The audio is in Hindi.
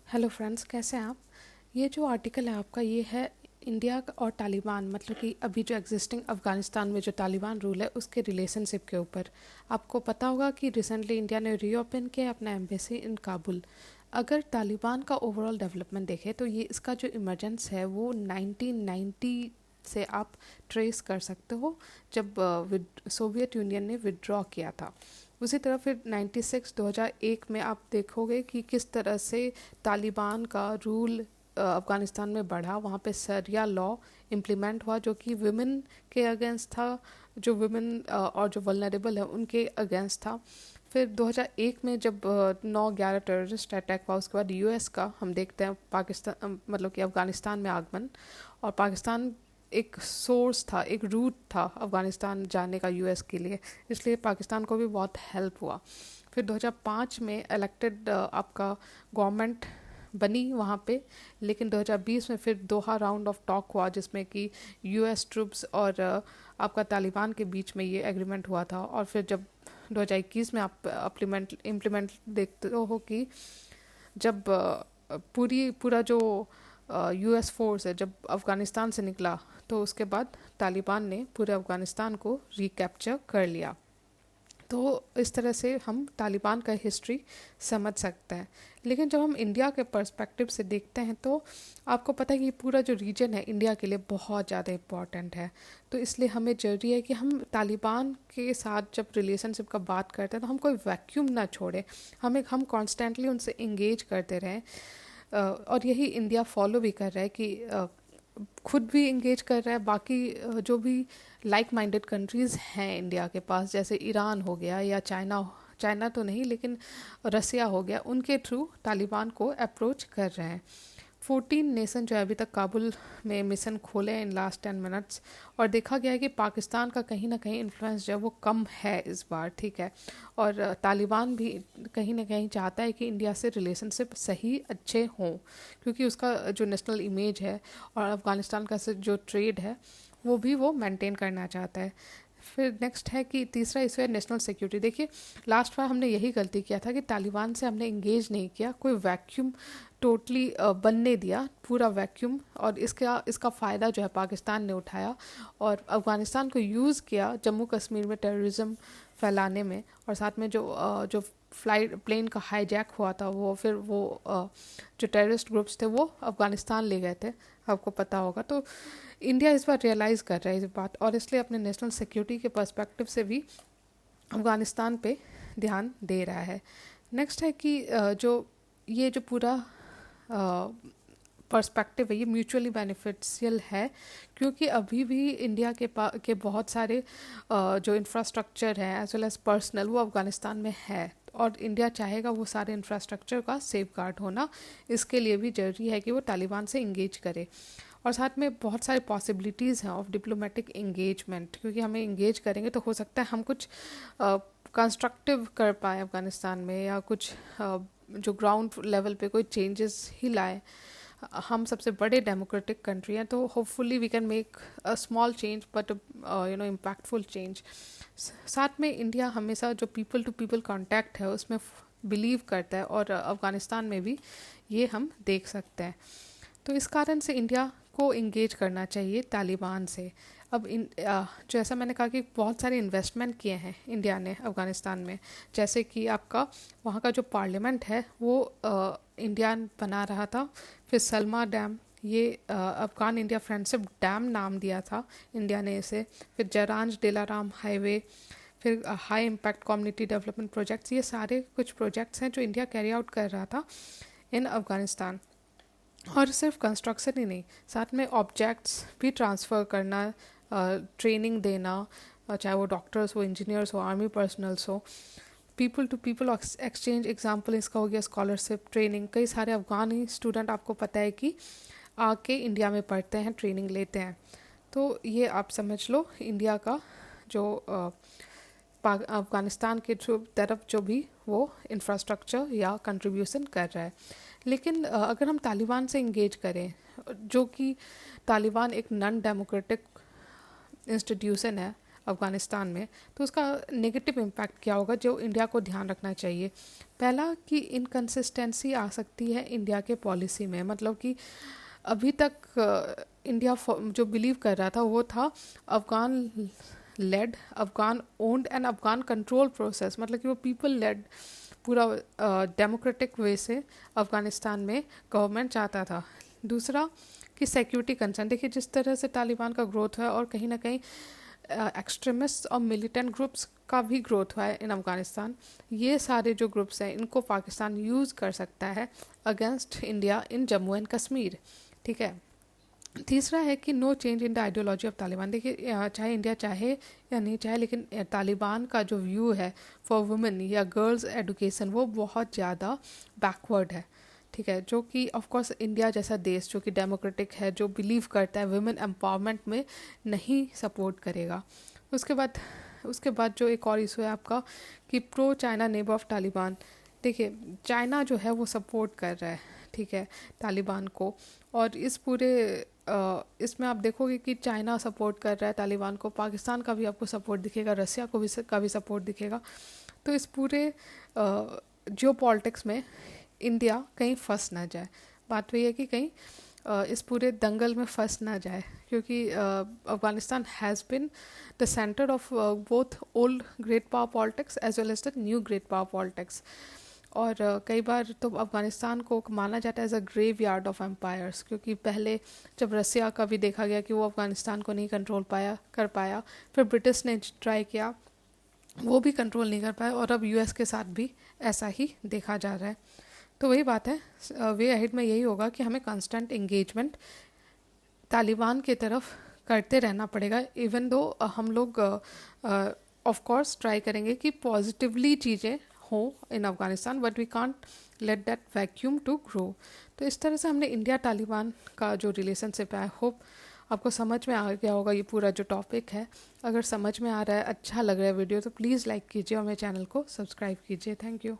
हेलो फ्रेंड्स, कैसे हैं आप। ये जो आर्टिकल है आपका, ये है इंडिया और तालिबान, मतलब कि अभी जो एग्जिस्टिंग अफ़गानिस्तान में जो तालिबान रूल है उसके रिलेशनशिप के ऊपर। आपको पता होगा कि रिसेंटली इंडिया ने रीओपन किया अपना एम्बेसी इन काबुल। अगर तालिबान का ओवरऑल डेवलपमेंट देखें तो ये इसका जो इमरजेंस है वो 1990 से आप ट्रेस कर सकते हो, जब सोवियत यूनियन ने विदड्रॉ किया था। उसी तरह फिर 96 2001 में आप देखोगे कि किस तरह से तालिबान का रूल अफ़गानिस्तान में बढ़ा। वहाँ पे शरिया लॉ इम्प्लीमेंट हुआ जो कि वुमेन के अगेंस्ट था, जो वुमेन और जो वल्नरेबल है उनके अगेंस्ट था। फिर 2001 में जब 9/11 टेररिस्ट अटैक हुआ, उसके बाद यूएस का हम देखते हैं पाकिस्तान मतलब कि अफ़गानिस्तान में आगमन। और पाकिस्तान एक सोर्स था, एक रूट था अफ़गानिस्तान जाने का यूएस के लिए, इसलिए पाकिस्तान को भी बहुत हेल्प हुआ। फिर 2005 में इलेक्टेड आपका गवर्नमेंट बनी वहाँ पे, लेकिन 2020 में फिर दोहा राउंड ऑफ टॉक हुआ जिसमें कि यूएस ट्रूप्स और आपका तालिबान के बीच में ये एग्रीमेंट हुआ था। और फिर जब 2021 में आप इम्प्लीमेंट देखते हो कि जब पूरा जो यूएस फोर्स है जब अफ़गानिस्तान से निकला, तो उसके बाद तालिबान ने पूरे अफ़गानिस्तान को रिकैप्चर कर लिया। तो इस तरह से हम तालिबान का हिस्ट्री समझ सकते हैं। लेकिन जब हम इंडिया के पर्सपेक्टिव से देखते हैं तो आपको पता है कि पूरा जो रीजन है इंडिया के लिए बहुत ज़्यादा इम्पॉर्टेंट है। तो इसलिए हमें ज़रूरी है कि हम तालिबान के साथ जब रिलेशनशिप का बात करते हैं तो हम कोई वैक्यूम ना छोड़ें, हम कॉन्स्टेंटली उनसे इंगेज करते रहें। और यही इंडिया फॉलो भी कर रहा है कि खुद भी इंगेज कर रहा है, बाकी जो भी लाइक माइंडेड कंट्रीज़ हैं इंडिया के पास, जैसे ईरान हो गया या चाइना, चाइना तो नहीं लेकिन रसिया हो गया, उनके थ्रू तालिबान को अप्रोच कर रहे हैं। 14 नेशन जो है अभी तक काबुल में मिशन खोले हैं इन लास्ट 10 मिनट्स। और देखा गया है कि पाकिस्तान का कहीं ना कहीं इन्फ्लुएंस जो है वो कम है इस बार, ठीक है। और तालिबान भी कहीं ना कहीं चाहता है कि इंडिया से रिलेशनशिप सही अच्छे हों, क्योंकि उसका जो नेशनल इमेज है और अफ़गानिस्तान का जो ट्रेड है वो भी वो मेंटेन करना चाहता है। फिर नेक्स्ट है कि तीसरा इशू है नेशनल सिक्योरिटी। देखिए, लास्ट बार हमने यही गलती किया था कि तालिबान से हमने इंगेज नहीं किया, कोई वैक्यूम टोटली बनने दिया, पूरा वैक्यूम। और इसका फ़ायदा जो है पाकिस्तान ने उठाया और अफ़गानिस्तान को यूज़ किया जम्मू कश्मीर में टेररिज्म फैलाने में। और साथ में जो फ्लाइट प्लेन का हाईजैक हुआ था वो फिर वो जो टेररिस्ट ग्रुप्स थे वो अफ़गानिस्तान ले गए थे, आपको पता होगा। तो इंडिया इस बार रियलाइज़ कर रहा है इस बात, और इसलिए अपने नेशनल सिक्योरिटी के पर्सपेक्टिव से भी अफ़गानिस्तान पे ध्यान दे रहा है। नेक्स्ट है कि जो पूरा पर्सपेक्टिव है ये म्यूचुअली बेनिफिशियल है, क्योंकि अभी भी इंडिया के बहुत सारे जो इंफ्रास्ट्रक्चर है एज वेल एज पर्सनल वो अफ़गानिस्तान में है। और इंडिया चाहेगा वो सारे इंफ्रास्ट्रक्चर का सेफ गार्ड होना, इसके लिए भी ज़रूरी है कि वो तालिबान से इंगेज करे। और साथ में बहुत सारी पॉसिबिलिटीज़ हैं ऑफ डिप्लोमेटिक इंगेजमेंट, क्योंकि हमें इंगेज करेंगे तो हो सकता है हम कुछ कंस्ट्रक्टिव कर पाए अफ़गानिस्तान में, या कुछ जो ग्राउंड लेवल पे कोई चेंजेस ही लाए। हम सबसे बड़े डेमोक्रेटिक कंट्री हैं, तो hopefully we can make a small change but impactful change. साथ में इंडिया हमेशा जो पीपल टू पीपल कांटेक्ट है उसमें बिलीव करता है, और अफ़गानिस्तान में भी ये हम देख सकते हैं। तो इस कारण से इंडिया को इंगेज करना चाहिए तालिबान से। अब जो ऐसा मैंने कहा कि बहुत सारे इन्वेस्टमेंट किए हैं इंडिया ने अफ़गानिस्तान में, जैसे कि आपका वहाँ का जो पार्लियामेंट है वो इंडिया बना रहा था। फिर सलमा डैम, ये अफ़गान इंडिया फ्रेंडशिप डैम नाम दिया था इंडिया ने इसे। फिर जरांज दिलाराम हाईवे, फिर high impact community development projects, ये सारे कुछ प्रोजेक्ट्स हैं जो इंडिया कैरी आउट कर रहा था इन अफ़गानिस्तान। और सिर्फ कंस्ट्रक्शन ही नहीं, साथ में ऑब्जेक्ट्स भी ट्रांसफ़र करना, ट्रेनिंग देना, चाहे वो डॉक्टर्स हो, इंजीनियर्स हो, आर्मी पर्सनल्स हो। People to people exchange example इसका हो गया स्कॉलरशिप, ट्रेनिंग। कई सारे अफ़गानी स्टूडेंट आपको पता है कि आके इंडिया में पढ़ते हैं, ट्रेनिंग लेते हैं। तो ये आप समझ लो इंडिया का जो अफ़गानिस्तान के तरफ जो भी वो इंफ्रास्ट्रक्चर या कंट्रीब्यूशन कर रहा है। लेकिन अगर हम तालिबान से इंगेज करें, जो कि तालिबान एक नॉन डेमोक्रेटिक इंस्टीट्यूशन है, अफ़गानिस्तान में, तो उसका नेगेटिव इम्पैक्ट क्या होगा जो इंडिया को ध्यान रखना चाहिए। पहला कि इनकंसिस्टेंसी आ सकती है इंडिया के पॉलिसी में, मतलब कि अभी तक इंडिया जो बिलीव कर रहा था वो था Afghan led, Afghan owned and Afghan control process, मतलब कि वो पीपल लेड पूरा डेमोक्रेटिक वे से अफ़गानिस्तान में गवर्नमेंट चाहता था। दूसरा कि सिक्योरिटी कंसर्न, देखिए जिस तरह से तालिबान का ग्रोथ है और कहीं ना कहीं एक्सट्रीमिस्ट और मिलिटेंट ग्रुप्स का भी ग्रोथ हुआ है इन अफ़गानिस्तान, ये सारे जो ग्रुप्स हैं इनको पाकिस्तान यूज़ कर सकता है against India in Jammu and Kashmir, ठीक है। तीसरा है कि no change in the ideology of Taliban, देखिए चाहे इंडिया चाहे या नहीं चाहे, लेकिन तालिबान का जो व्यू है फॉर वुमेन या गर्ल्स एडुकेशन वो बहुत ज़्यादा बैकवर्ड है, ठीक है, जो कि ऑफ कोर्स इंडिया जैसा देश जो कि डेमोक्रेटिक है, जो बिलीव करता है वुमेन एम्पावरमेंट में, नहीं सपोर्ट करेगा। उसके बाद जो एक और इशू है आपका कि pro China neighbour of Taliban, देखिए चाइना जो है वो सपोर्ट कर रहा है, ठीक है, तालिबान को, और इस पूरे इसमें आप देखोगे कि चाइना सपोर्ट कर रहा है तालिबान को, पाकिस्तान का भी आपको सपोर्ट दिखेगा, रसिया को भी का भी सपोर्ट दिखेगा। तो इस पूरे जियो पॉलिटिक्स में इंडिया कहीं फंस ना जाए, बात वही है कि कहीं इस पूरे दंगल में फंस ना जाए, क्योंकि Afghanistan has been the centre of both old great power politics as well as the new great power politics. और कई बार तो अफ़गानिस्तान को माना जाता है as a graveyard of empires, क्योंकि पहले जब रसिया का भी देखा गया कि वो अफ़गानिस्तान को नहीं कंट्रोल कर पाया, फिर ब्रिटिश ने ट्राई किया, वो भी कंट्रोल नहीं कर पाया, और अब यूएस के साथ भी ऐसा ही देखा जा रहा है। तो वही बात है, वे अहेड में यही होगा कि हमें कांस्टेंट एंगेजमेंट तालिबान की तरफ करते रहना पड़ेगा, इवन दो हम लोग ऑफ कोर्स ट्राई करेंगे कि पॉजिटिवली चीज़ें हो in Afghanistan, but we can't let that vacuum to grow. तो इस तरह से हमने इंडिया तालिबान का जो रिलेशनशिप है, आई होप आपको समझ में आ गया होगा ये पूरा जो टॉपिक है। अगर समझ में आ रहा है, अच्छा लग रहा है वीडियो, तो प्लीज़ लाइक कीजिए और मेरे चैनल को सब्सक्राइब कीजिए। Thank you.